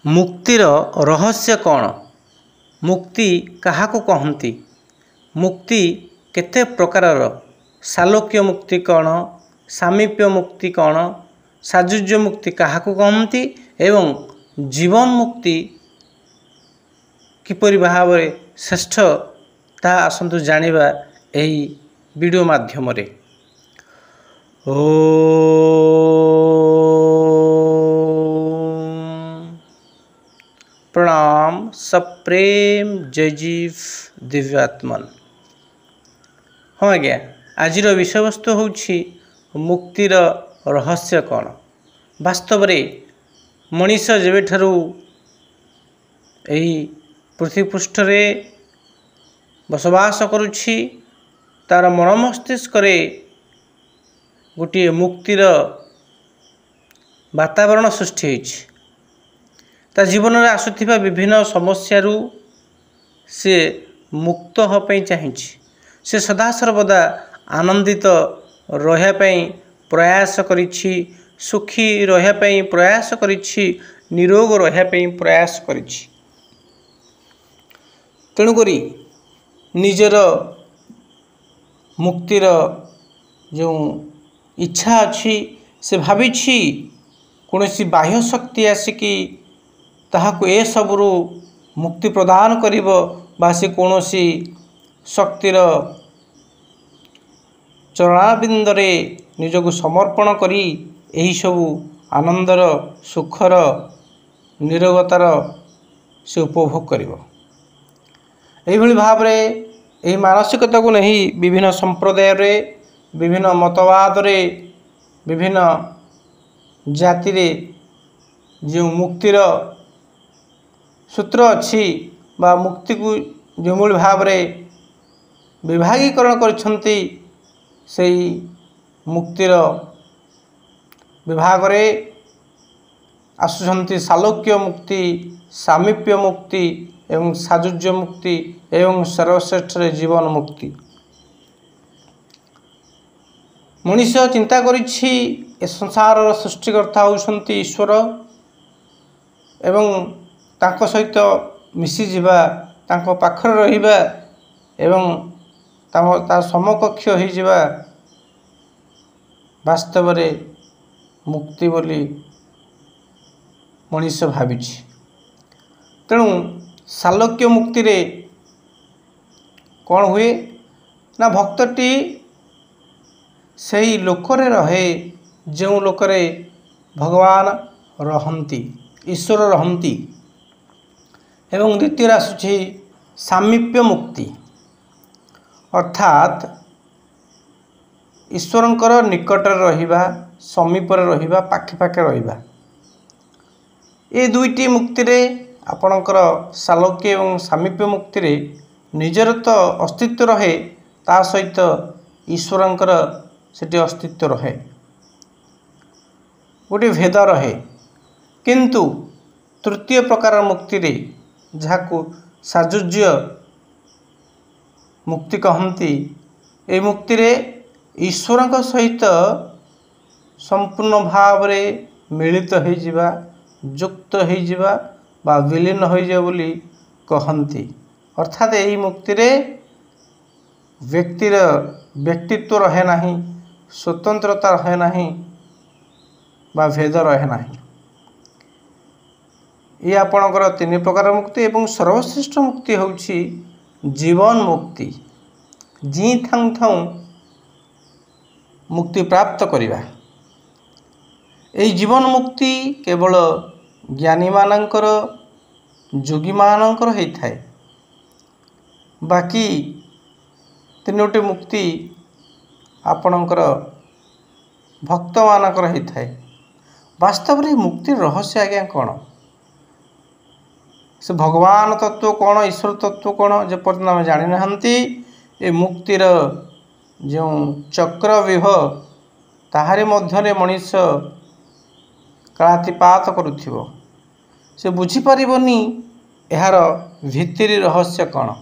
मुक्तिर रहस्य कौन? मुक्ति काहाको कहती? मुक्ति केते प्रकारर? सालोक्य मुक्ति कौन? सामीप्य मुक्ति कौन? साजुज्य मुक्ति काहाको कहती एवं जीवन मुक्ति किपरि भाव श्रेष्ठ ताहा आसंतु जानिबा एही वीडियो माध्यम रे। प्रणाम सप्रेम जय जीव दिव्यात्मन। हाँ आज्ञा, आज विषय वस्तु हूँ मुक्तिर रहस्य कौन। वास्तव में मनीष जेबे ठारू पृथ्वी पृष्ठ रे बसवास करुछि तार मन मस्तिष्क गोटे मुक्तिर वातावरण सृष्टि होइछि। ता जीवन में आसुथिबा विभिन्न समस्यारू से मुक्त होपाई चाहिछि। से सदा सर्वदा आनंदित रहिया पई प्रयास करिछि, सुखी रहिया पई प्रयास करिछि, निरोग रहिया पई प्रयास करिछि। तेणु करी निजर मुक्तिर जो इच्छा अच्छी से भाविछि कौनसी बाह्य शक्ति आसिकी ताहाको ए सबरू मुक्ति प्रदान करिबो बा से कौनसी शक्तिर चरणाबिंदरे निजको समर्पण करी एही सबु आनंदर सुखर निरोगतार से उपभोग करिबो। एही भाव रे एही मानसिकता को नहीं विभिन्न संप्रदाय रे, विभिन्न मतवाद रे, विभिन्न जाति रे जो मुक्तिर सूत्र अच्छी बा मुक्ति को जो मूल भाव रे विभागीकरण करछंती सेही मुक्तिर विभाग रे आसुछंती सालोक्य मुक्ति, सामीप्य मुक्ति एवं साजुज्य मुक्ति एवं सर्वश्रेष्ठ जीवन मुक्ति। मनीष चिंता करिछि ए संसार सृष्टिकर्ता होउछंती ईश्वर एवं तांको सहित मिसी जिबा, तांको पाखर रहिबा एवं ता समकक्ष होई जिबा वास्तव रे मुक्ति बोली मनीष भाविछि। तेणु सालोक्य मुक्ति रे कौन हुए ना भक्तटी सही लोकरे रहे जो लोकरे भगवान रहंती, ईश्वर रहंती। एवं द्वितीय आसुछि सामीप्य मुक्ति अर्थात ईश्वरंकर निकट रहिबा, समीपर रहिबा, पाखे पाखे रहिबा। ए दुईटी मुक्ति रे आपणकर सालोक्य एवं सामीप्य मुक्ति रे निजर तो अस्तित्व रहे, ता सहित ईश्वरंकर सेठी अस्तित्व रहे, गोटे भेद रहे। किंतु तृतीय प्रकार मुक्ति रे जाको साजुज्य मुक्ति कहती, ए मुक्ति रे ईश्वरंक सहित संपूर्ण भाव रे मिलित हो जिबा, युक्त हो जिबा बा विलीन हो जाए बोली कहती। अर्थात यही मुक्ति रे व्यक्तिर व्यक्तित्व रहे नहीं, स्वतंत्रता रहे नहीं बा भेद रहे नहीं। ये आपणकर तीन प्रकार मुक्ति एवं सर्वश्रेष्ठ मुक्ति होउछि जीवन मुक्ति। जी थाऊ थाऊ मुक्ति प्राप्त करिबा। एई जीवन मुक्ति केवल ज्ञानी मानकर, योगी मानकर होई थाए। बाकी तीनोटी मुक्ति आपणकर भक्त मानकर होई थाए। वास्तव में मुक्ति रहस्य आज्ञा कौन? से भगवान तत्व कौन, ईश्वर तत्व कौन जे पर्यंत आम जानी नाहंती। ए मुक्तिर जो चक्रव्यूह ताहारे मध्यरे मनीष कालातिपात करुथिबो, से बुझी परिबनी एहार भितरी रहस्य कौन।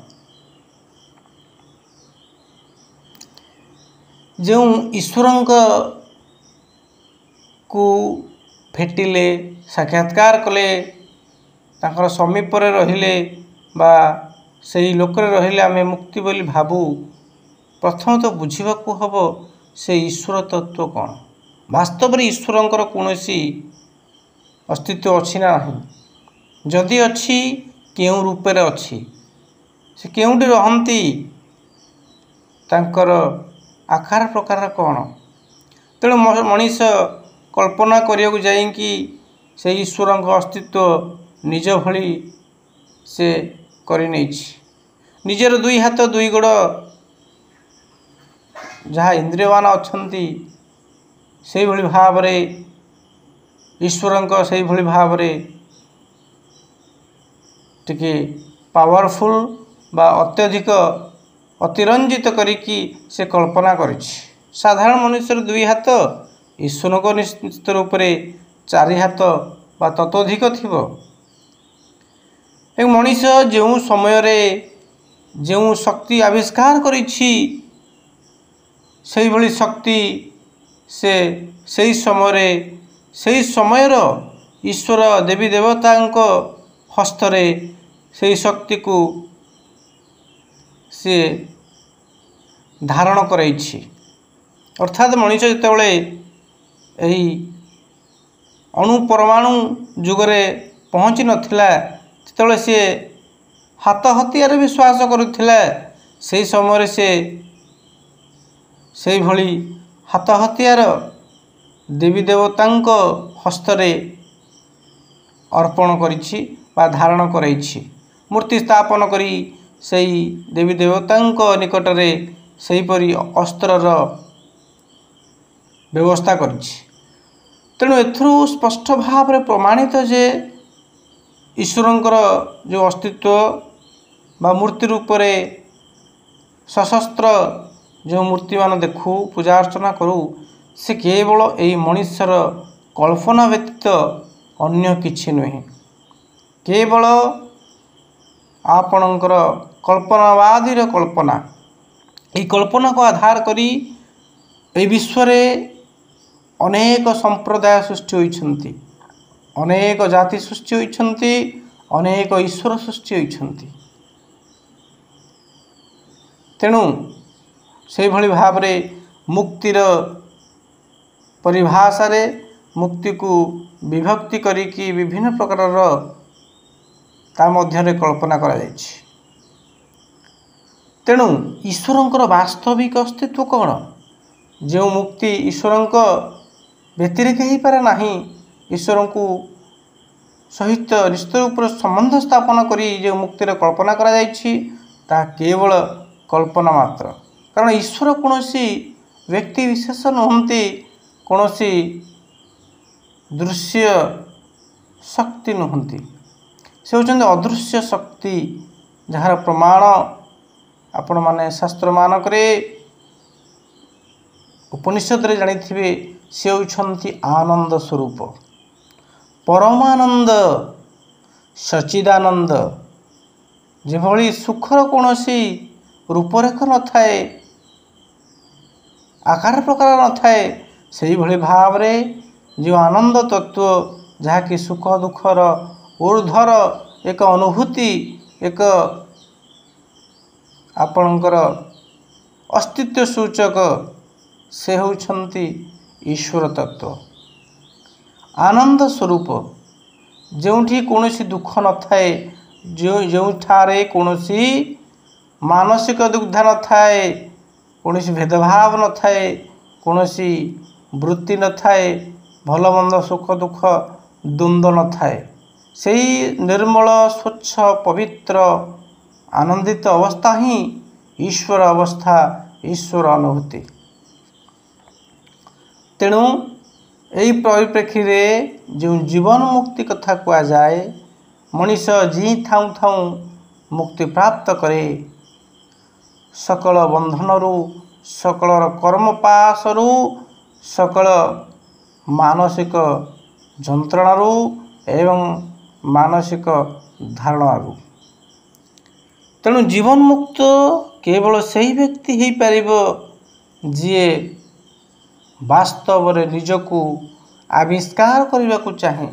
जो ईश्वरंक को भेटिले, साक्षात्कार कले, ତାଙ୍କର ସମୀପରେ ରହିଲେ ବା ସେହି ଲୋକରେ ରହିଲେ ଆମେ ମୁକ୍ତି ବୋଲି ଭାବୁ, ପ୍ରଥମତଃ ବୁଝିବାକୁ ହେବ ସେ ଈଶ୍ୱର ତତ୍ତ୍ୱ କ'ଣ। ବାସ୍ତବରେ ଈଶ୍ୱରଙ୍କର କୌଣସି ଅସ୍ତିତ୍ୱ ଅଛି ନା ନାହିଁ? ଯଦି ଅଛି, କେଉଁ ରୂପରେ ଅଛି? ସେ କେଉଁଠି ରହନ୍ତି? ତାଙ୍କର ଆକାର ପ୍ରକାର କ'ଣ? ତେଣୁ ମଣିଷ କଳ୍ପନା କରିବାକୁ ଯାଇକି ସେ ଈଶ୍ୱରଙ୍କ ଅସ୍ତିତ୍ୱ ନିଜ ଭଳି ସେ କରିନେଇଛି। ନିଜର ଦୁଇ ହାତ ଦୁଇ ଗୋଡ଼ ଯାହା ଇନ୍ଦ୍ରିୟମାନ ଅଛନ୍ତି ସେଇଭଳି ଭାବରେ ଈଶ୍ୱରଙ୍କ ସେଇଭଳି ଭାବରେ ଟିକେ ପାୱାରଫୁଲ୍ ବା ଅତ୍ୟଧିକ ଅତିରଞ୍ଜିତ କରିକି ସେ କଳ୍ପନା କରିଛି। ସାଧାରଣ ମନୁଷ୍ୟର ଦୁଇ ହାତ, ଈଶ୍ୱରଙ୍କ ନିଶ୍ଚିତ ରୂପରେ 4 ହାତ ବା ତତୋଧିକ ଥିବ। ଏବଂ ମଣିଷ ଯେଉଁ ସମୟରେ ଯେଉଁ ଶକ୍ତି ଆବିଷ୍କାର କରିଛି ସେଇଭଳି ଶକ୍ତି ସେ ସେହି ସମୟରେ ସେହି ସମୟର ଈଶ୍ୱର ଦେବୀ ଦେବତାଙ୍କ ହସ୍ତରେ ସେହି ଶକ୍ତିକୁ ସେ ଧାରଣ କରାଇଛି। ଅର୍ଥାତ୍ ମଣିଷ ଯେତେବେଳେ ଏହି ଅଣୁ ପରମାଣୁ ଯୁଗରେ ପହଞ୍ଚି ନଥିଲା, ଯେତେବେଳେ ସେ ହାତ ହତିଆରେ ବିଶ୍ୱାସ କରୁଥିଲା, ସେହି ସମୟରେ ସେ ସେଇଭଳି ହାତ ହତିଆର ଦେବୀ ଦେବତାଙ୍କ ହସ୍ତରେ ଅର୍ପଣ କରିଛି ବା ଧାରଣ କରାଇଛି। ମୂର୍ତ୍ତି ସ୍ଥାପନ କରି ସେହି ଦେବୀ ଦେବତାଙ୍କ ନିକଟରେ ସେହିପରି ଅସ୍ତ୍ରର ବ୍ୟବସ୍ଥା କରିଛି। ତେଣୁ ଏଥିରୁ ସ୍ପଷ୍ଟ ଭାବରେ ପ୍ରମାଣିତ ଯେ ଈଶ୍ୱରଙ୍କର ଯେଉଁ ଅସ୍ତିତ୍ୱ ବା ମୂର୍ତ୍ତି ରୂପରେ ସଶସ୍ତ୍ର ଯେଉଁ ମୂର୍ତ୍ତିମାନ ଦେଖୁ, ପୂଜା ଅର୍ଚ୍ଚନା କରୁ, ସେ କେବଳ ଏହି ମଣିଷର କଳ୍ପନା ବ୍ୟତୀତ ଅନ୍ୟ କିଛି ନୁହେଁ। କେବଳ ଆପଣଙ୍କର କଳ୍ପନାବାଦୀର କଳ୍ପନା। ଏହି କଳ୍ପନାକୁ ଆଧାର କରି ଏହି ବିଶ୍ୱରେ ଅନେକ ସମ୍ପ୍ରଦାୟ ସୃଷ୍ଟି ହୋଇଛନ୍ତି, ଅନେକ ଜାତି ସୃଷ୍ଟି ହୋଇଛନ୍ତି, ଅନେକ ଈଶ୍ୱର ସୃଷ୍ଟି ହୋଇଛନ୍ତି। ତେଣୁ ସେହିଭଳି ଭାବରେ ମୁକ୍ତିର ପରିଭାଷାରେ ମୁକ୍ତିକୁ ବିଭକ୍ତି କରିକି ବିଭିନ୍ନ ପ୍ରକାରର ତା ମଧ୍ୟରେ କଳ୍ପନା କରାଯାଇଛି। ତେଣୁ ଈଶ୍ୱରଙ୍କର ବାସ୍ତବିକ ଅସ୍ତିତ୍ୱ କ'ଣ? ଯେଉଁ ମୁକ୍ତି ଈଶ୍ୱରଙ୍କ ବ୍ୟତିରେକ ହେଇପାରେ ନାହିଁ, ଈଶ୍ୱରଙ୍କୁ ସହିତ ନିଶ୍ଚିତ ରୂପରେ ସମ୍ବନ୍ଧ ସ୍ଥାପନ କରି ଯେଉଁ ମୁକ୍ତିର କଳ୍ପନା କରାଯାଇଛି, ତାହା କେବଳ କଳ୍ପନା ମାତ୍ର। କାରଣ ଈଶ୍ୱର କୌଣସି ବ୍ୟକ୍ତି ବିଶେଷ ନୁହନ୍ତି, କୌଣସି ଦୃଶ୍ୟ ଶକ୍ତି ନୁହନ୍ତି। ସେ ହେଉଛନ୍ତି ଅଦୃଶ୍ୟ ଶକ୍ତି, ଯାହାର ପ୍ରମାଣ ଆପଣମାନେ ଶାସ୍ତ୍ରମାନଙ୍କରେ ଉପନିଷଦରେ ଜାଣିଥିବେ। ସେ ହେଉଛନ୍ତି ଆନନ୍ଦ ସ୍ୱରୂପ, ପରମାନନ୍ଦ, ସଚ୍ଚିଦାନନ୍ଦ। ଯେଭଳି ସୁଖର କୌଣସି ରୂପରେଖ ନଥାଏ, ଆକାର ପ୍ରକାର ନଥାଏ, ସେହିଭଳି ଭାବରେ ଯେଉଁ ଆନନ୍ଦ ତତ୍ତ୍ୱ, ଯାହାକି ସୁଖ ଦୁଃଖର ଊର୍ଦ୍ଧ୍ୱର ଏକ ଅନୁଭୂତି, ଏକ ଆପଣଙ୍କର ଅସ୍ତିତ୍ୱ ସୂଚକ, ସେ ହେଉଛନ୍ତି ଈଶ୍ୱର ତତ୍ତ୍ୱ, ଆନନ୍ଦ ସ୍ୱରୂପ। ଯେଉଁଠି କୌଣସି ଦୁଃଖ ନଥାଏ, ଯେଉଁଠାରେ କୌଣସି ମାନସିକ ଦୁଗ୍ଧା ନଥାଏ, କୌଣସି ଭେଦଭାବ ନଥାଏ, କୌଣସି ବୃତ୍ତି ନଥାଏ, ଭଲ ମନ୍ଦ ସୁଖ ଦୁଃଖ ଦ୍ୱନ୍ଦ୍ୱ ନଥାଏ, ସେହି ନିର୍ମଳ ସ୍ୱଚ୍ଛ ପବିତ୍ର ଆନନ୍ଦିତ ଅବସ୍ଥା ହିଁ ଈଶ୍ୱର ଅବସ୍ଥା, ଈଶ୍ୱର ଅନୁଭୂତି। ତେଣୁ ଏହି ପରିପ୍ରେକ୍ଷୀରେ ଯେଉଁ ଜୀବନ ମୁକ୍ତି କଥା କୁହାଯାଏ, ମଣିଷ ଜୀଇଁ ଥାଉଁ ଥାଉଁ ମୁକ୍ତି ପ୍ରାପ୍ତ କରେ ସକଳ ବନ୍ଧନରୁ, ସକଳର କର୍ମପାଶରୁ, ସକଳ ମାନସିକ ଯନ୍ତ୍ରଣାରୁ ଏବଂ ମାନସିକ ଧାରଣାରୁ। ତେଣୁ ଜୀବନ ମୁକ୍ତ କେବଳ ସେହି ବ୍ୟକ୍ତି ହୋଇପାରିବ ଯିଏ ବାସ୍ତବରେ ନିଜକୁ ଆବିଷ୍କାର କରିବାକୁ ଚାହେଁ,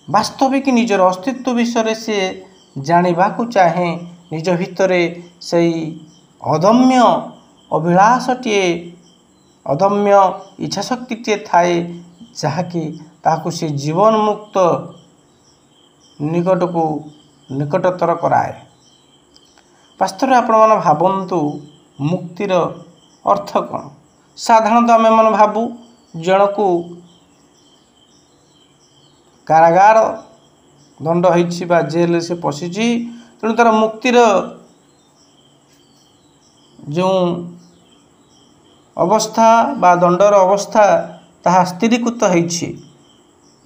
वास्तविक निजर अस्तित्व विषय से जानिबाकु चाहे निज भितरे सही अदम्य अभिलाषटीए अदम्य इच्छाशक्तिटे थाए जहाँकि ताकु से जीवन मुक्त निकट को निकटतर कराए। वास्तव आपण मैंने भावतु मुक्तिर अर्थ कौन। साधारणतः आम मैंने भावु जन को कारागार दंड होइछि बा जेल से पशिछि तेणु तार मुक्तिर जो अवस्था बा दंडर अवस्था ताहा स्थिरीकृत होइछि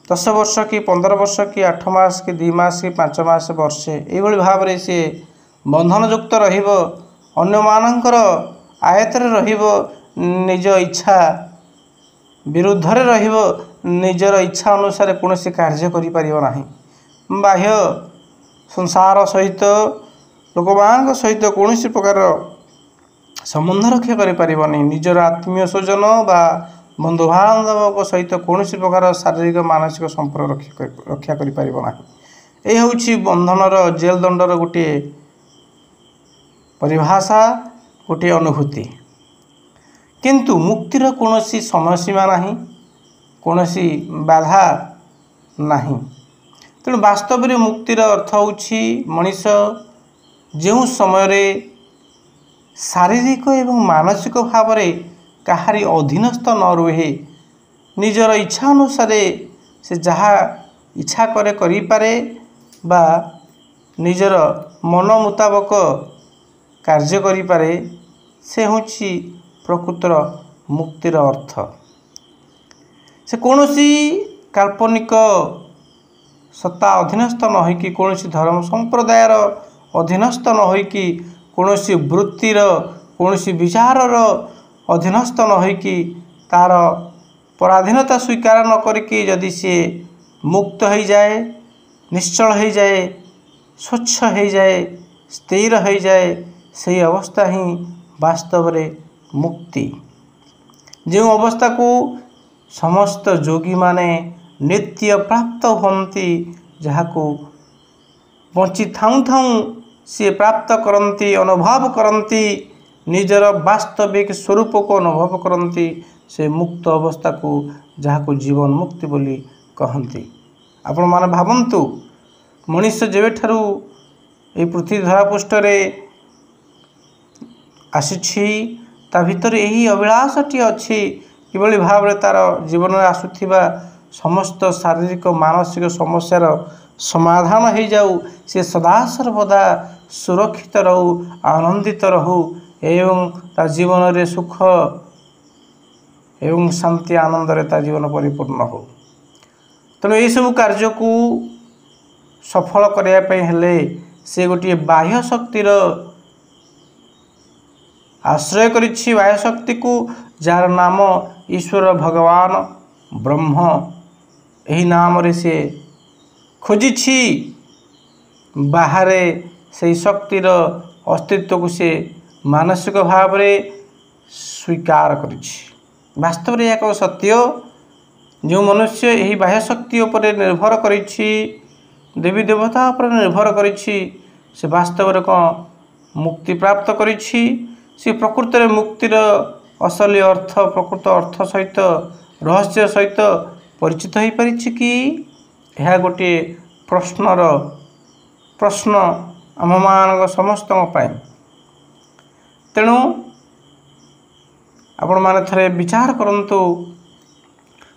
10 वर्ष कि 15 वर्ष कि 8 मास कि 2 मास कि 5 मास वर्षे यही भाव में सी बंधनयुक्त रहिबो अन्य मानकर आयतरे रहिबो निज इच्छा विरुद्ध रे रहिबो निजर इच्छा अनुसार कौन कार्य करि परिबो नाही। बाह्य संसार सहित लोकमान सहित कौन प्रकार संबंध रक्षा करि परिबो नहीं। निजर आत्मीय स्वजन बा बंधु बांधव सहित कौन प्रकार शारीरिक मानसिक संपर्क रक्षा करि परिबो नाही। यह हूँ बंधनर जेल दंडर गोटे परिभाषा गोटे अनुभूति। किंतु मुक्तिर कौन समय सीमा नहीं कौन बाधा नहीं। तेणु वास्तव में मुक्तिर अर्थ होछि मनीष जो समय शारीरिक एवं मानसिक भाव में कहारी अधीनस्थ न रुहे निजर इच्छा अनुसार से जहाँ इच्छा करे करि पारे बा निजर मन मुताबक कार्य करि पारे से होछि प्रकृतर मुक्तिर अर्थ। से कौनसी काल्पनिक सत्ता अधीनस्थ न होइकि कौनसी धर्म संप्रदायर अधीनस्थ न होइकि कौनसी वृत्तिर कौनसी विचारर अधीनस्थ न होइकि तार पराधीनता स्वीकार न करके जदि सी मुक्त हो जाए निश्चल हो जाए स्वच्छ हो जाए स्थिर हो जाए सही अवस्था ही वास्तव में मुक्ति। जो अवस्था को समस्त योगी माने नित्य प्राप्त होती जहाँ को बंची थाऊ थाऊ सी प्राप्त करती अनुभव करती निजर वास्तविक स्वरूप को अनुभव करती से मुक्त अवस्था को जहाँ को जीवन मुक्ति बोली कहती। आपण माने भावन्तु मनीष जेबे ठारू ए पृथ्वी धरापृष्ठ आसी ता भितर यही अभिलाषटी अच्छी किभली भाव में तार जीवन में आसुथिबा समस्त शारीरिक मानसिक समस्यार समाधान हो जाऊ से सदा सर्वदा सुरक्षित रहू आनंदित रहू एवं ता जीवन रे सुख एवं शांति आनंद रे ता जीवन परिपूर्ण हो। तेणु यह सब कार्य को सफल करने हेले से गोटे बाह्य शक्तिर आश्रय करिछि। बाह्य शक्ति को जार नाम ईश्वर भगवान ब्रह्म यही नाम रे से खोजिछि बाहरे से शक्तिर अस्तित्व को से मानसिक भाव में स्वीकार करिछि। वास्तव में एक सत्य जो मनुष्य यही बाह्य शक्ति उपर निर्भर करिछि देवी देवता उपर निर्भर करिछि से वास्तव में कौन मुक्ति प्राप्त करिछि। से प्रकृत में मुक्तिर असली अर्थ प्रकृत अर्थ सहित रहस्य सहित परिचित हो पारिछि कि यह गोटे प्रश्न आम मान समस्त। तेणु आपण माने थरे विचार करंतु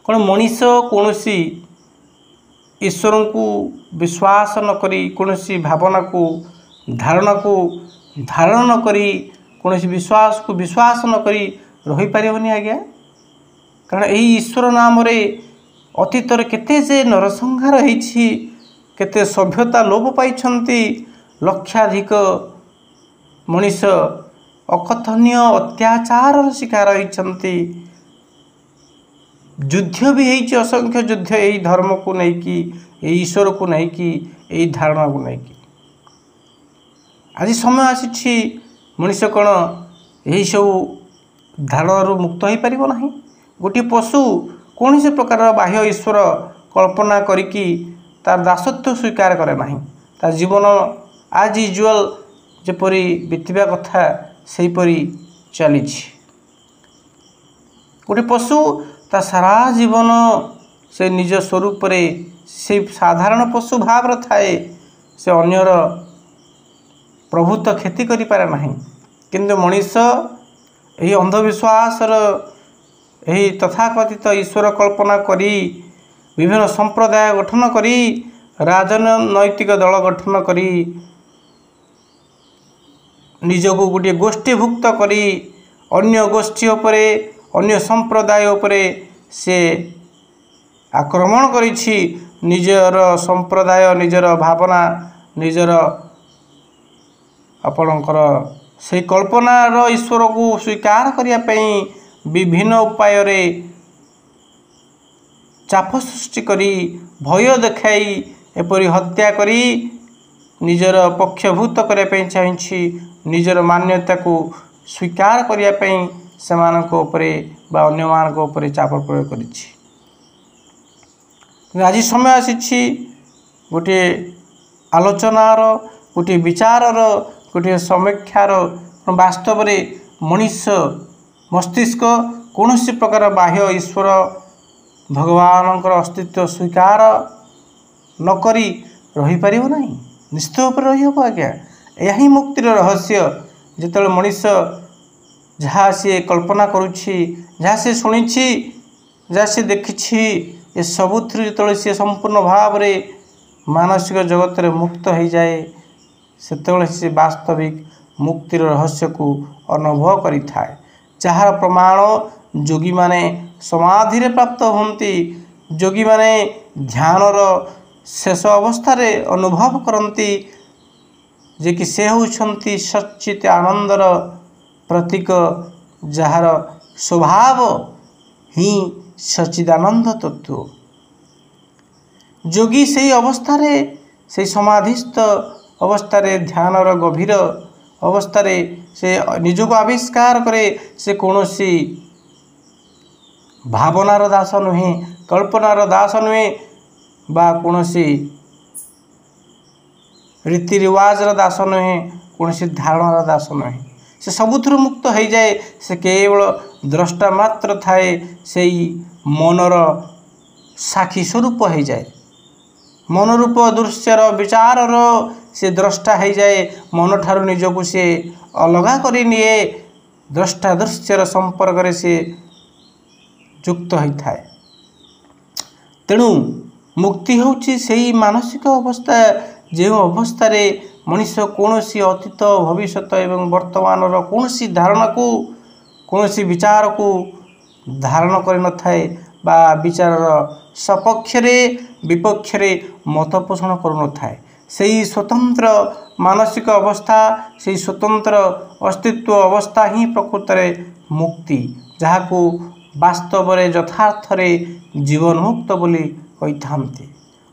कौन मनीष कौन ईश्वर को विश्वास न करी कौन भावना को धारण न करी कौन विश्वास को विश्वास न करी रही पारिबनी आज्ञा। कारण यही ईश्वर नाम रे अतीत केते जे नरसंहार होइछि केते सभ्यता लोप पाइछंती लक्षाधिक मनीष अकथनीय अत्याचार शिकार होइछंती युद्ध भी होइछि असंख्य युद्ध यही धर्म को लेकिन यही ईश्वर को लेकिन यही धारणा को लेकिन। आज समय आसी मनुष्य कौन यही सब धारणु मुक्त हो पार ना। गोटे पशु कौन से प्रकार बाह्य ईश्वर कल्पना करिकी तार दासत्व स्वीकार करे नाही तार जीवन आज यूजुअल जेपरी बीतवा कथा सेहीपरी चली गोटे पशु ता सारा जीवन से निज स्वरूप से साधारण पशु भाव थाए से अन्यर प्रभुत्व क्षति करि पारे नाही किंतु मनीष यही अंधविश्वास यही तथाकथित ईश्वर कल्पना करी विभिन्न संप्रदाय गठन करी राजनैतिक दल गठन करी निजको गोटे गोष्ठीभुक्त करी अन्य गोष्ठी उपरे अन्य संप्रदाय उपरे से आक्रमण करिछि निजर संप्रदाय निजर भावना निजर आपणकर से कल्पनार ईश्वर को स्वीकार करने विभिन्न उपाय रे चाप सृष्टि करी भय देखाई एपरी हत्या करी निजर पक्षभूत करने चाहिए निजर मान्यता को स्वीकार करने से अन्य मान चाप प्रयोग करिछि। आज समय आसी गोटे आलोचनार गोटे विचारर गोटे समीक्षार वास्तव में मनीष मस्तिष्क कौन प्रकार बाह्य ईश्वर भगवान अस्तित्व स्वीकार नक रही पार ना निश्चित भाव रही आज्ञा यही मुक्तिर रहस्य जिते मनीष जहाँ सी कल्पना करुच्छी जहाँ से शुणी जहाँ से देखी ये सबुथ जो सी संपूर्ण भाव में मानसिक जगत रे मुक्त हो जाए से वास्तविक मुक्तिर रहस्य को अनुभव करि थाए जार प्रमाण जोगी माने समाधि रे प्राप्त होती जोगी माने ध्यानर शेष अवस्था रे अनुभव करती जे कि से होउछंती सच्चित आनंदर प्रतीक जार स्वभाव ही सच्चिदानंद तत्व जोगी से अवस्था रे से समाधिस्थ अवस्था रे ध्यानर गभीर अवस्था रे से निजको आविष्कार करे से कौनसी भावनार दास नुहे कल्पनार दास नुहे बा कौनसी रीति रिवाजर दास नुहे कौनसी धारणार दास नुहे से सबुथुर मुक्त हो जाए से केवल द्रष्टा मात्र थाए से मनर साक्षी स्वरूप हो जाए मनरूप दृश्यर विचारर से द्रष्टा हो जाए मन ठारू निजको से अलगा करी निए द्रष्टा दृश्यर संपर्क रे से युक्त होता है। तेणु मुक्ति होची सेही मानसिक अवस्था जो अवस्था रे मनीष कौन सी अतीत भविष्यत एवं वर्तमान कौन सी धारणा को कौन सी विचार को धारण कर न थाए बा विचार सपक्ष विपक्ष मत पोषण कर से स्वतंत्र मानसिक अवस्था से स्वतंत्र अस्तित्व अवस्था ही प्रकृत में मुक्ति जहाँ को वास्तव में यथार्थ जीवन मुक्त बोली कही था।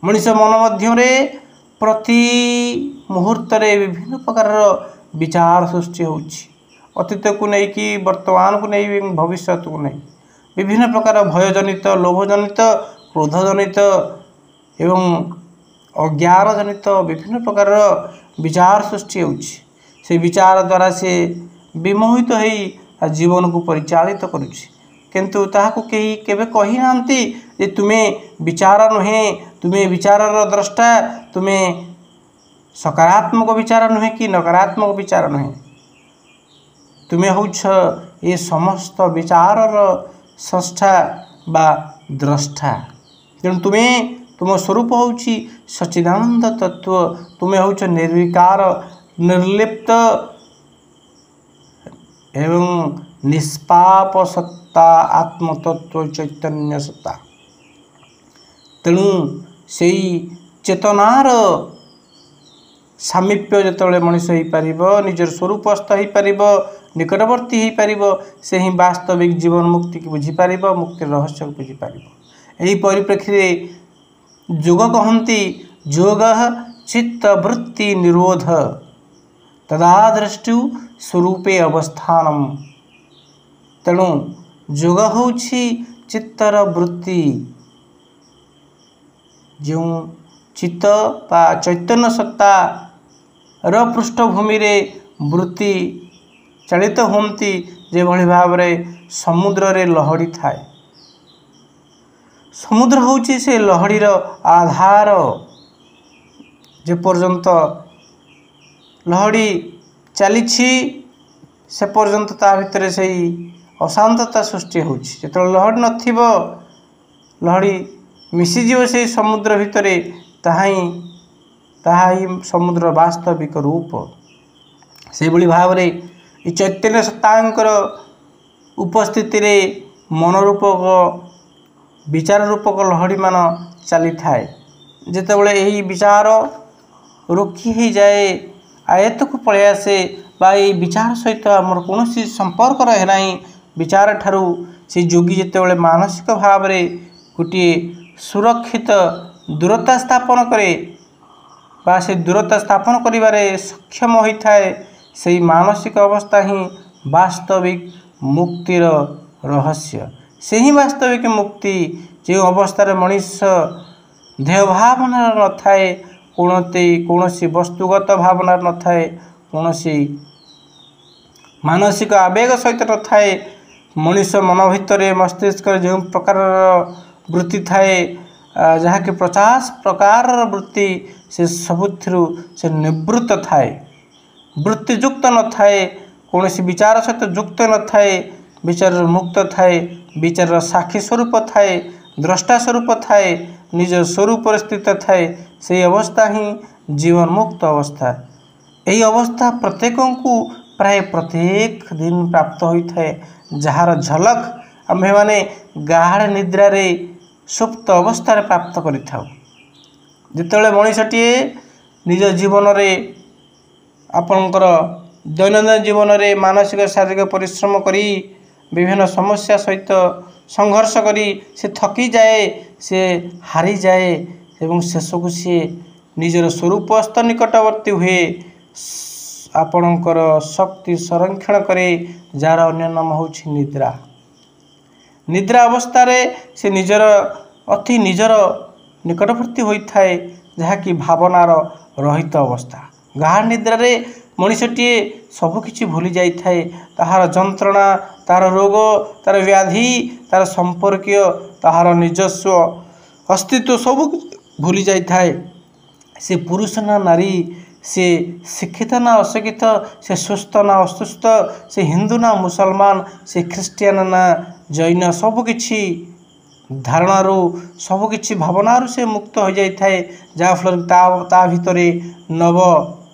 मनीष मन मध्य प्रति मुहूर्त विभिन्न प्रकार विचार सृष्टि होछि अतीत को लेकिन वर्तमान को नहीं भविष्य को नहीं विभिन्न प्रकार भयजनित लोभजनित क्रोधजनित एवं अज्ञान जनित विभिन्न प्रकार विचार सृष्टि होछि से विचार द्वारा से विमोहित हो जीवन को परिचालित करुछि किंतु ताहाको कहीं केबे कही नांती जे तुम्हें विचार नुहे तुम्हें विचारर द्रष्टा तुम्हें सकारात्मक विचार नुहे कि नकारात्मक विचार नुहे तुम्हें होछ ये समस्त विचारर स्रष्टा बा द्रष्टा तेणु तुम्हें तुम स्वरूप होछि सच्चिदानंद तत्व तुम्हें होछ निर्विकार निर्लिप्त एवं निष्पाप सत्ता आत्मतत्व चैतन्य सत्ता तेणु से चेतनार सामीप्य जिते मनीष हो पार निजर स्वरूपस्थ हो पार निकटवर्ती हो पार से ही वास्तविक जीवन मुक्ति की बुझीपार मुक्तिर रहस्य को बुझीपार यही परिप्रेक्षी योग कहती योग चित्तवृत्ति निरोध तदा दृष्टि स्वरूपे अवस्थानम तेणु योग होछि चित्तर वृत्ति जो चित्त बा चैतन्य सत्तार पृष्ठभूमि रे वृत्ति चालित होती जेभଳି भावरे समुद्र रे लहड़ी थाए। समुद्र होची से लहड़ीर आधार। जे पर्यंत लहड़ी चली से पर्यंत ता भितर से अशांतता सृष्टि होची। जेतବେଳେ लहड़ी नथिब लहड़ी मिसीजीव से समुद्र भितर ताहा ही समुद्र वास्तविक रूप। से भली भाव रे चैतन्य सत्तांकर उपस्थिति रे मनरूपक विचार रूपक लहड़ी मान चली थाए। जेतेबळे एही विचार रोकी ही जाए आयत को पळे आसे बा ए विचार सहित आमर कोनोसी संपर्क रहे नाही। विचार ठारू से जोगी जेतेबळे मानसिक भाव रे गोटे सुरक्षित दूरता स्थापन करे बा से दूरता स्थापन करिबारे सक्षम होइथाए से मानसिक अवस्था ही वास्तविक मुक्तिर रहस्य। से ही वास्तविक मुक्ति जो अवस्था मनुष्य देह भावना न थाए कौनसी वस्तुगत भावना न थाए कौनसी मानसिक आवेग सहित न थाए। मनुष्य मन भितर मस्तिष्क जो प्रकार वृत्ति थाए जहाँ कि 50 प्रकार वृत्ति से सबुथिरु से निवृत्त थाए। वृत्तियुक्त न थाए कौनसी विचार सहित युक्त न थाए। विचार मुक्त थाए। विचार साक्षी स्वरूप थाए द्रष्टा स्वरूप थाए निज स्वरूप स्थित थाए। से अवस्था ही जीवन मुक्त अवस्था। यही अवस्था प्रत्येक को प्राय प्रत्येक दिन प्राप्त होता है जार झलक आम्भे माने गाढ़ निद्रा रे सुप्त अवस्था प्राप्त करिथाउ। जेतेबळे मनुष्यटीए निज जीवन रे आपणकर दैनंदिन जीवन रे मानसिक शारीरिक परिश्रम करी विभिन्न समस्या सहित संघर्ष करी से थकी जाए से हारी जाए एवं शेष को सी निजर स्वरूप स्थ निकटवर्ती हुए आपणकर शक्ति संरक्षण करे जार अन्य नाम होछि निद्रा। निद्रा अवस्था रे से निजर अति निजर निकटवर्ती होता है जहाँकि भावनार रहित अवस्था। गाढ़ निद्रा रे मनुष्यटीए सबकिछि भूली जाई थाए। ताहार जंत्रणा तार रोग तार व्याधि तार संपर्कीय ताहार निजस्व अस्तित्व सब भूली जाई थाए। से पुरुष ना नारी से शिक्षित ना अशिक्षित से सुस्थ ना असुस्थ से हिंदू ना मुसलमान से ख्रीस्टियान ना जैन सबकिछि धारणारू सबकिछि भावनारू से मुक्त हो जाई थाए। जाफल ता भितरे नव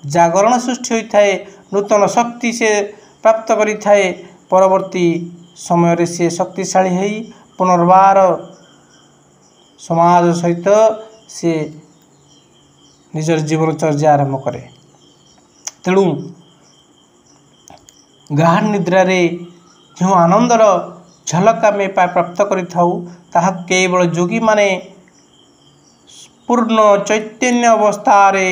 जागरण सृष्टि होता है नूतन शक्ति से प्राप्त करि थाए। परवर्ती समय रे से शक्तिशाली है पुनर्बार समाज सहित से निजर जीवनचर्या आरंभ करे। तेणु गाढ़ निद्रा रे जो आनंदर झलक आम प्राप्त करिथाउ ताहा केवल जोगी माने पूर्ण चैतन्य अवस्था रे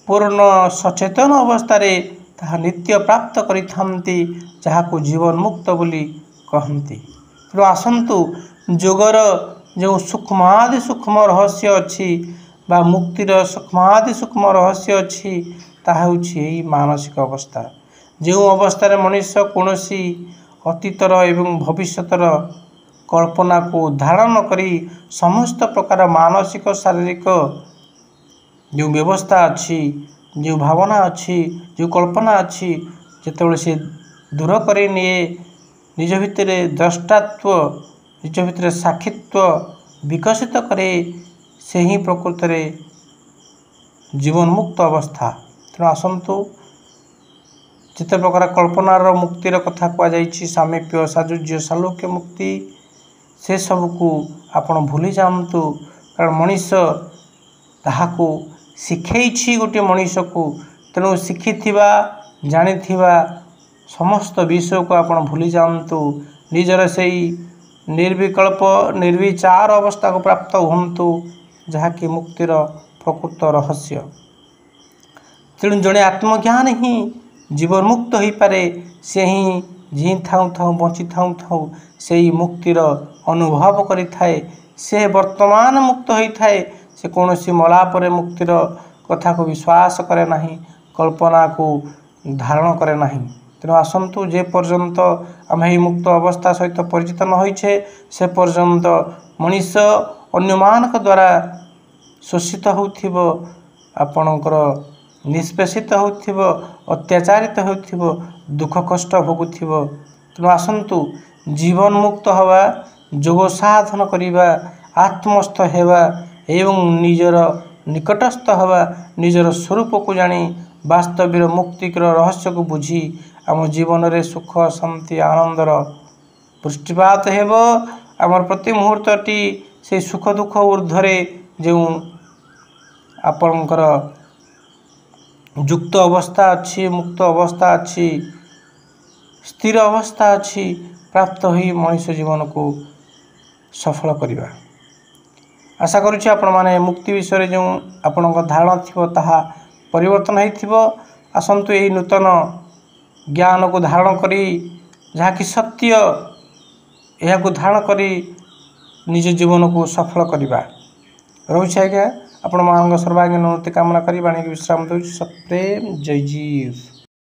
पूर्ण सचेतन अवस्था रे ताहा नित्य प्राप्त करिथांती जहाको जीवन मुक्त बोली कहंती। तेणु आसंतु जोगर जो सूक्ष्मादि सूक्ष्म रहस्य अच्छी बा मुक्तिर सूक्ष्मादि सूक्ष्म रहस्य अच्छी ताहा होछि मानसिक अवस्था। जो अवस्था मनुष्य कौनसी अतीतर एवं भविष्यतर कल्पना को धारण करी समस्त प्रकार मानसिक शारीरिक जो व्यवस्था अच्छी जो भावना अच्छी जो कल्पना अच्छी जेतेबळे से दूर करे निए निज भितर द्रष्टात्व निज भितर साक्षित्व विकसित करे से ही प्रकृत रे जीवन मुक्त अवस्था। तेणु आसंतु जिते प्रकार कल्पनार मुक्तिर कथा कहुई सामीप्य साजुज्य सालोक्य मुक्ति से सबको आपण भूली जातु। कारण मनुष्य ताहाको शिखई गोटे मनुष्य को तेणु शिखि जानी समस्त विषय को आपण भूली जातु। निजर से निर्विकल्प निर्विचार अवस्था को प्राप्त हुंतु जहाँकि मुक्तिर प्रकृत रहस्य। तेणु जड़े आत्मज्ञान ही जीवन मुक्त हो पारे से ही जी थाऊ थाऊ बंची थाऊ थाऊ से ही मुक्तिर अनुभव करि थाए। से वर्तमान मुक्त होता है से कौन मला पर मुक्तिर कथा को विश्वास करे नहीं, कल्पना को धारण करे नहीं। तेणु आसतु जे पर्यंत आम ही मुक्त अवस्था सहित परिचित न होइछे से पर्यंत मनीष अन्य मानक द्वारा शोषित होउथिबो, आपणकर निष्पेषित होउथिबो, अत्याचारित होउथिबो, दुख कष्ट भोगुथिबो। तेणु आसतु जीवन मुक्त हवा, जोग साधन करिबा, आत्मस्थ हेबा एवं निजर निकटस्थ हवा, निजर स्वरूप को जानी वास्तविक मुक्तिकर रहस्य को बुझी आम जीवन रे सुख शांति आनंदर पुष्टिपात हेब। आमर प्रति मुहूर्तटी से सुख दुख ऊर्ध्वरे जो आपणकर युक्त अवस्था अच्छी, मुक्त अवस्था अच्छी, स्थिर अवस्था अच्छी, प्राप्त हुई मनुष्य जीवन को सफल करिबा। आशा करुछि आपण माने मुक्ति विषय जो आपण धारणा थिबो ताहा परिवर्तन होइथिबो। आसंतु एही नूतन ज्ञान को धारण करी जहाँ कि सत्य यह को धारण करी निज जीवन को सफल करिबा। रहुछि आज्ञा आपण मान सर्वांगीन उन्नति कामना करी बाणी विश्राम दउछि। सप्रेम जय जीव।